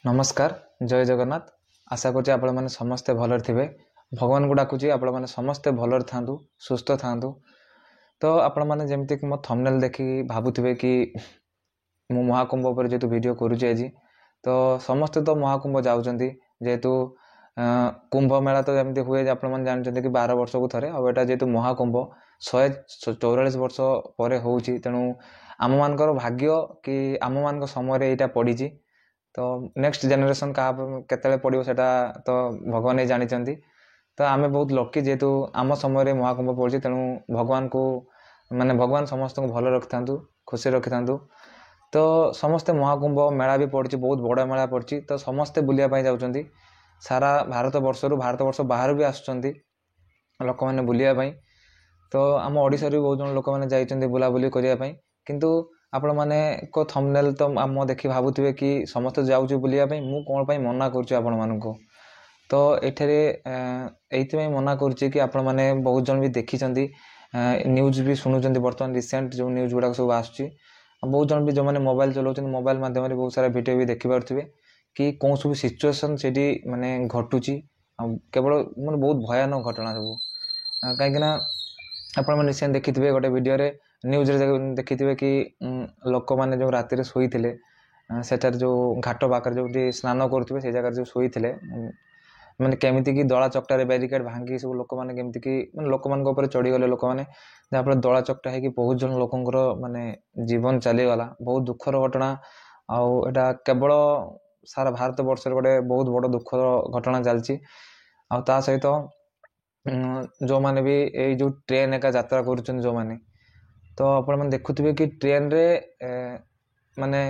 नमस्कार जय जगन्नाथ। आशा करुँचे आपण मैंने समस्ते भलर थे। भगवान को डाकुची आपण मैंने समस्ते भलर था सुस्थ था। तो आपण मैंने जमती कि मो थंबनेल देखी भावुवे कि मु महाकुंभ पर जेतु वीडियो करुचे आज तो समस्ते तो महाकुंभ जाऊँगी जेहेतु कुंभ मेला तो जमी हुए आप जानते कि 12 वर्ष को थे आटा जेहेतु महाकुंभ 144 वर्ष पर हो तेणु आम मान भाग्य कि आम मान समय यहाँ पड़ी तो नेक्स्ट जेनेरेशन क्या केतले पड़ो से तो भगवान ही जानते। तो आम बहुत लकी जेहेतु आम समय महाकुंभ पड़ी तेणु भगवान को माने भगवान समस्त को भल रखि था खुशी रखि था। तो समस्ते महाकुंभ मेला भी पड़ी बहुत बड़ मेला पड़ी तो समस्ते बुलायापी जाऊँच सारा भारत वर्ष बाहर भी आसुँच लोक मैंने बुलायापी। तो आम ओडिशा भी बहुत जन लोक मैंने जाइए बुलाबुली करने किंतु आपण माने को थंबनेल तो आम देखी भावुवे कि समस्त जाऊँ बुलायापी मु कौन पाई मना करुँच आपण मानू। तो ये मना करुँचे कि आपण मैंने बहुत जन भी देखी न्यूज भी शुणुंट बर्तमान रिसेंट जो न्यूज गुड़ाक सब आसूँ बहुत जन भी जो मैंने मोबाइल चलाऊँ मोबाइल माध्यम बहुत सारा वीडियो भी देखिपे कि कौन सब सिचुएसन से माने घटुची केवल मैंने बहुत भयानक घटना सब कहीं आप रिसेंट देखी थे गोटे वीडियो न्यूज देखी थे कि लोक मैंने जो राति शोई सेठार जो घाट पाखे जो स्नान करुवे से जगह जो शोई मैंने केमिति कि दला चकटारे बैरिकेड भांगी सब लोक मैंने केमिति कि मैंने लोक मान चढ़ीगले लोक मैंने जहाँफल दला चकटा है बहुत जन लोकंर माने जीवन चलीगला बहुत दुखर घटना आटा केवल सारा भारत वर्ष गोटे बहुत बड़ दुखर घटना चलती आ सहित जो माने भी ये जो ट्रेन एका यात्रा करुँच जो माने तो आप देखुवे कि ट्रेन रे माने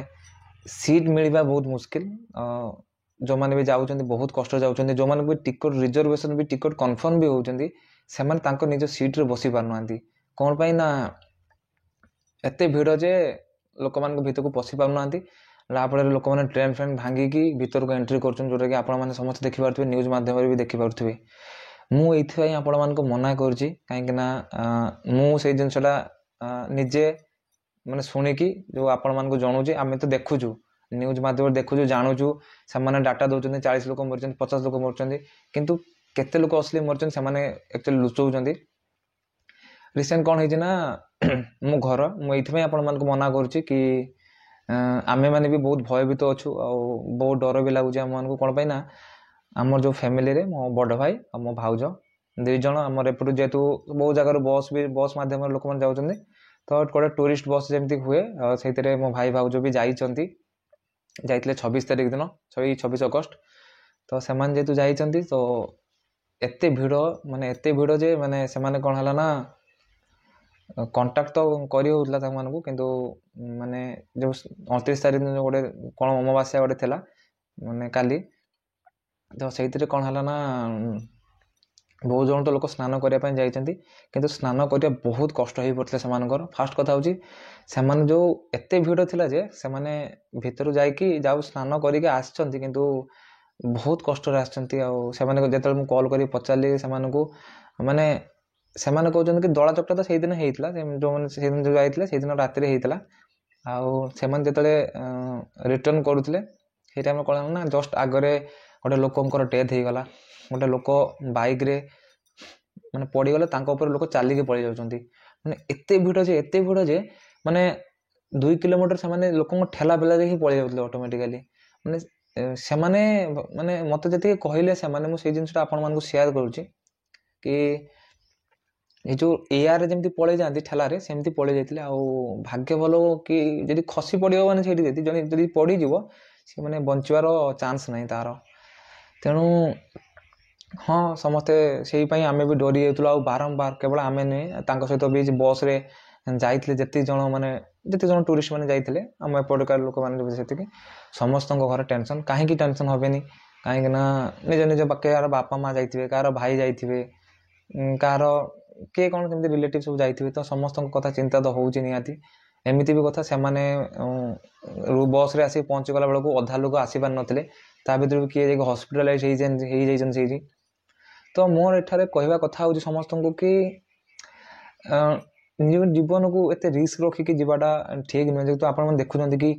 सीट मिलवा बहुत मुश्किल जो माने भी जाऊँ बहुत कष्ट जाऊँ जो माने भी टिकट रिजर्वेशन भी टिकट कन्फर्म भी होती से निज सीट रे बसी पारना कौन पाई ना एत भिड़ जे लोक मान भीतर को पशि पारना लाफल लोक मैंने ट्रेन फ्रेन भांगिकी भीतर को एंट्री कर जोटा कि आप समस्त देखिपे न्यूज मध्यम भी देखिपे मुझे आपण मान मना करुँची कहीं मुझे जिनसा निजे मैंने शुणिकी जो आपण मान जनाऊँ आम तो देखुचु न्यूज मध्यम देखुचु जानूचु से डाटा दौरान 40 लोक मर 50 लोक मर किंतु केते लोक असली मर से एक्चुअली लुचाऊँ। रिसेंट कौन होना मो घर मुझे आपण मान मना करुँची कि आमे मैंने भी बहुत भयभीत अच्छु बहुत डर भी लगुच आम मानक कौन पाई ना आमर जो फैमिली रे मो बड़ भाई और मो भाउज दुई जन आमर एपटू जेहेतु बहुत जगह बस माध्यम लोक मैंने जाऊँच तो गोटे टूरिस्ट बस जमी हुए से मो भाई भाउज भी जाइए 26 तारिख दिन 26 अगस्त तो से जेहेतु जाइए तो एत भिड़ माने एत भिड़ जे माने से कौन है ना कंटाक्ट तो करी होता किंतु माने जो 29 तारिख दिन गोटे कौन अमावास्या गोटे थी माने काली तो से कौन है ना बहुत जन तो लोक स्नान करने जाइए किंतु स्नान करने बहुत कष्ट हो पड़ता से फास्ट कथा हूँ से जो एत भिड़ थिला जे से माने भीतर जाऊ स्नान करके आसचंती किंतु बहुत कष्ट आसते कॉल कर पचारि से माने से कहते कि दला चकटा तो से दिन होता जो मैंने से दिन जो जाते से दिन राति होता आते रिटर्न करुले से टाइम कौन ना जस्ट आगरे गोटे लोकंर डेथ हो गला गोटे लोक बाइक रे माने पड़गले लोक चलिके पड़े जाऊँच मैंने एत भिड़ जे माने 2 किलोमीटर से लोक ठेला पेला देखिए पड़े जाते ऑटोमेटिकली माने से माने मत जी कहले से जिनसा आपण मानक शेयर करुँची कि ये जो एआर जमी पड़े जाती ठेलारे सेमती पड़े जाते भाग्य भल कि जब खसी पड़ो मैंने पड़ज सी मैंने बचार चांस नहीं तार तेणु हाँ समस्ते से आम भी डरी जाऊँ बारंबार केवल आम नुहे सहित भी बस रे जाते जिते जन मैंने जिते जन टूरिस्ट मैंने जाते आम एपटकार लोक मैंने समस्त घर टेंशन कहीं टेंशन हेनी कहीं निज निज क्या बापा माँ जाइए क्या भाई जाइए कार किए कौन जमी रिलेटिव सब जाइए तो समस्त कथा चिंता तो होची निहाती एमती भी कथा से बस रे आसी पहुँची गला बेलू अधा लोक आसी पार नथिले ता भीतर भी किए हॉस्पिटलाइज हो तो मोर एठारे कहवा कथा हूँ समस्त को कि निज जीवन को एत रिस्क रखिकी जीवाटा ठीक नुहे जेहतु आप देखुं कि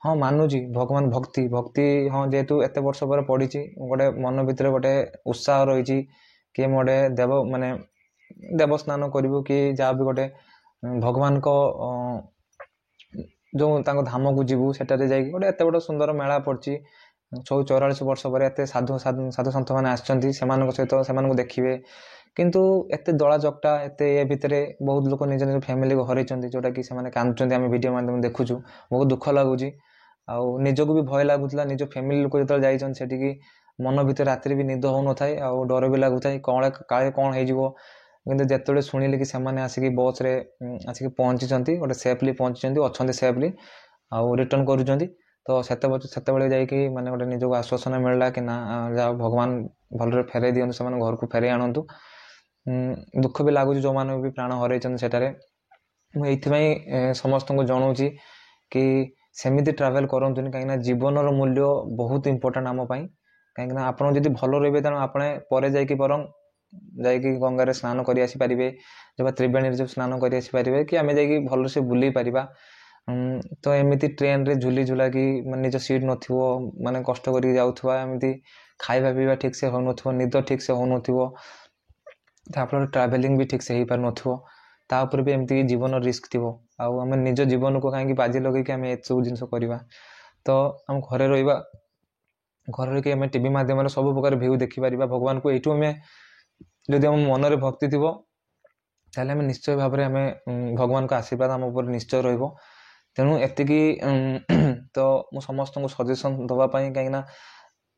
हाँ मानुची भगवान भक्ति भक्ति हाँ जेहेतु एत वर्ष पर पढ़ी गोटे मन भितर गोटे उत्साह रही कि मोटे देव माने देव स्नान करू कि जहाँ भी गोटे भगवान को जो धाम को जीवु सेटारे जाइए गोटे एत बड़ सुंदर मेला पड़ी 44 वर्ष पर एत साधु साधु सन्थ मैंने आसछंती सहित से देखिए किंतु एत दला चकटा एत ये भितर बहुत लोग निज निज फैमिली को हरई जोटा कि कांदुंट आम वीडियो माध्यम देखुचु बहुत दुख लगुच आउ निजक भी भय लगुला निज फैमिली लोक जो जाठी मन भितर राति भी निद हो न था डर भी लगुता कौन काले कौन हो किंतु जिते शुणिले कि सेमाने आसिक बस रे आसिक पहुंची गोटे सेफली पहुंची अच्छा सेफली आउ रिटर्न करुँच तो सेते जाकि माने गोटे निजक आश्वासन मिलला कि ना जा भगवान भलरे फेरे दियंतु से घर को फेरे आणतु दुख भी लगुच जो मैंने भी प्राण हरई सेटारे मुझे समस्त को जनाऊँगी कि सेमिति ट्रावेल करंतुनी कहीं जीवन मूल्य बहुत इंपोर्टेंट आम कहीं आप भल रे तेणु आपने पर जाकि बरं जाकि गंगार स्नान कर आसीपारे जब त्रिवेणी जब स्नान कर आसीपारे कि आम जा भल से बुले पारिबा तो एमती ट्रेन रे झुली झुला कि निज सीट नथिबो माने कष्ट करके जाउथवा एमती खाइबा पीवा ठीक से हो नथिबो निद ठीक से हो नथिबो तापर ट्रैवलिंग भी ठीक से हो पार नथिबो ता ऊपर भी एमती जीवन रिस्क थिबो आउ आम निज जीवन को कहीं बाजी लगे आम ए सब जिन करवा तो आम घरे रहिबा घर रही आम टीवी माध्यम सब प्रकार भ्यू देखिपार भगवान को यू आम जदि आम मन में भक्ति थी ताले आम निश्चय भाव में आम भगवान का आशीर्वाद आम उपर निश्चय रहिबो तेणु एतिकी तो मु समस्त को सजेसन दवापाई कहीं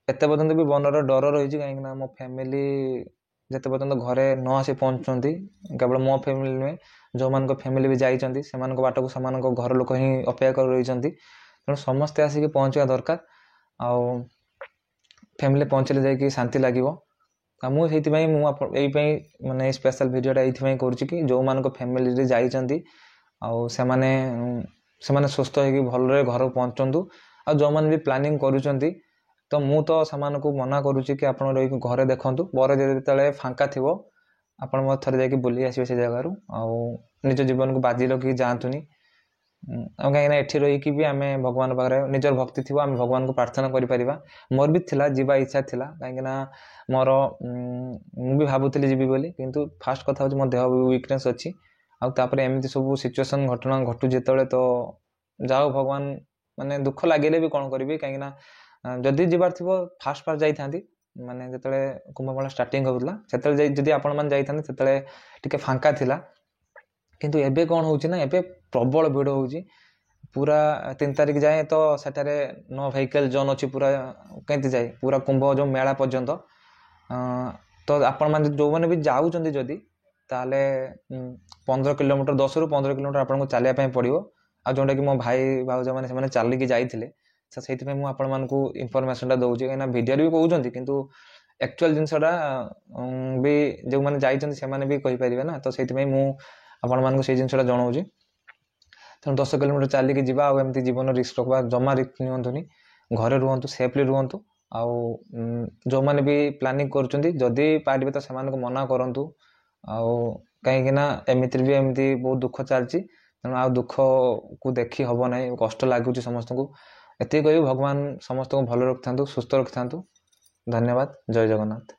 एत पर्यंत भी मनर डर रही कहीं मो फैमिली जिते पर्यंत घरे न आसी पहुँचुंट केवल मो फैमिली नुहे जो मान फैमिली भी जाइए से बाट को सामान घर लोक ही अपेक्षा कर रही तेणु समस्ते आसिक पहुँचा दरकार आउ फैमिली पहुँचले जाकि शांति लगे मुझे माने स्पेशल वीडियोटा ये करुँची जो मान फैमिली जाइए आउ से सुस्थ हो भलरे घर पहुँचतु आ जो मैंने भी प्लानिंग करुँच तो मु तो सामान को मना करुँची कि आप रही घरे देखूँ बर जो फांका थी आपण थे जाकि बुली आसवे से जगार आउ निज जीवन को बाजी लगे जातुनी कहीं एठी रही भी आम भगवान पाखे निजर भक्ति थी आम भगवान को प्रार्थना करें मोर भी थिला जीवा इच्छा थिला कहीं मोर मु भी भावुली जीवी बोली किंतु फास्ट कथा हूँ मो देह वीकनेस अच्छी आउे एमती सब सिचुएसन घटना घटू जिते तो जाओ भगवान माने दुख लगे भी कौन करी कहीं जदि जीवार थी फास्ट फास्ट जाती माने जिते कुंभमेला स्टार्टिंग होता से जदि आपण मैंने जाते फांका थिला किंतु एबे कौन होची ना एबे प्रबल भिड़ होची पूरा 3 तारिख जाए तो सेठारे नो व्हीकल जोन अच्छी पूरा कहीं जाए पूरा कुंभ जो मेला पर्यंत तो आपण मैंने जो मैंने भी जाऊँच जदि ताले 15 किलोमीटर 10 ରୁ 15 किलोमीटर आपको चलिया पड़ो आ जोटा कि मो भाई भाउज मैंने चलिकी जाइए से आपण मानू इनफर्मेशनटा दूसरी कहीं वीडियो भी कहते किंतु एक्चुअल जिनसटा भी जो मैंने जाइए भी कहीपर ना तो से आपण मानक से जिनसा जनाऊँगी तेणु 10 किलोमीटर चलिकी जावा आमती जीवन रिस्क रखा जमा रिस्क नियंतुनी घरे रुहतु सेफली रुहतु आउ जो मैंने भी प्लानिंग करुँच पारे तो से मना करूँ आउ कहीं एमती भी एमती बहुत दुख चलती तेणु आ दुख को देखी हम ना कष्ट लगुच समस्त को एति कही भगवान समस्त को भल रखि था सुस्थ रखि था धन्यवाद जय जगन्नाथ।